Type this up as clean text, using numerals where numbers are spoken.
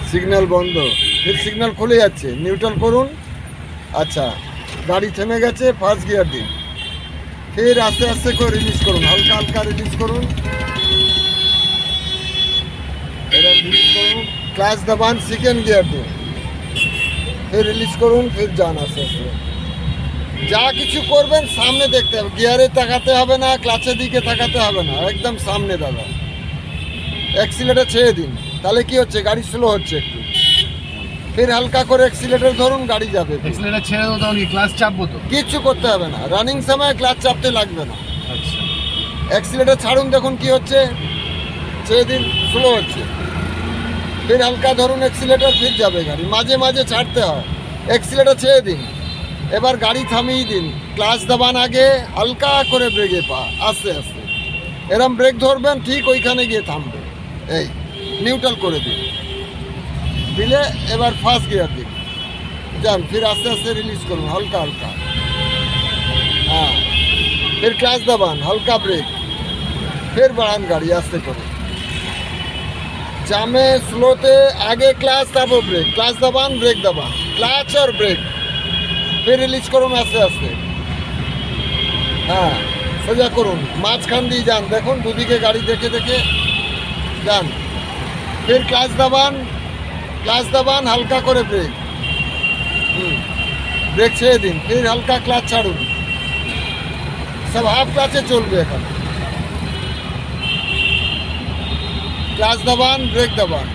Signal বন্ধ, ফির signal খুলে যাচ্ছে, নিউট্রাল করুন। আচ্ছা, গাড়ি থেমে গেছে, ফার্স্ট গিয়ার দিন, ফির আস্তে আস্তে করে রিলিজ করুন, হালকা হালকা রিলিজ করুন, এরকম রিলিজ করুন, ক্লাচ দবান, সেকেন্ড গিয়ার দিন, ফির রিলিজ করুন, ফির যান আস্তে আস্তে। যা কিছু করবেন সামনে দেখতে হবে, গিয়ারে তাকাতে হবে না, ক্লাচের দিকে তাকাতে হবে না, একদম সামনে দাদা। অ্যাক্সিলেটার ছেড়ে দিন, তাহলে কি হচ্ছে, গাড়ি স্লো হচ্ছে একটু, ফির হালকা করে অ্যাক্সিলেটার ধরুন, গাড়ি যাবে। এক্সিলেটার ছেড়ে দেবো তখন কি ক্লাস চাপবো তো? কিচ্ছু করতে হবে না, রানিং সময় ক্লাচ চাপতে লাগবে না। আচ্ছা, অ্যাক্সিলেটার ছাড়ুন, দেখুন কি হচ্ছে, ছেড়ে দিন, স্লো হচ্ছে, ফির হালকা ধরুন অ্যাক্সিলেটার, ফির যাবে গাড়ি। মাঝে মাঝে ছাড়তে হয়, অ্যাক্সিলেটার ছেড়ে দিন, এবার গাড়ি থামিয়ে দিন, ক্লাচ দাবান আগে, হালকা করে ব্রেকে পা, আস্তে আস্তে এরম ব্রেক ধরবেন, ঠিক ওইখানে গিয়ে থামবে। এই নিউট্রাল করে দিন, দিলে এবার ফার্স্ট গিয়ার দিন, যান, ফির আস্তে আস্তে রিলিজ করুন, হালকা হালকা। হ্যাঁ, ফির ক্লাচ দাবান, হালকা ব্রেক, ফির বাড়ান গাড়ি আস্তে করে। জামে স্লোতে আগে ক্লাচ, তারপর ব্রেক, ক্লাচ দাবান, ব্রেক দাবান, ক্লাচ আর ব্রেক, ফির রিলিজ করুন আস্তে আস্তে। হ্যাঁ, সোজা করুন, মাঝখান দিয়ে যান, দেখুন দুদিকে গাড়ি দেখে দেখে যান, ফির ক্লাচ দাবান, ক্লাচ দাবান, হালকা করে ব্রেক, ব্রেক ছেড়ে দিন, ফির হালকা ক্লাচ ছাড়ুন, সব হাফ ক্লাচে চলবে এখন। ক্লাচ দাবান, ব্রেক দাবান।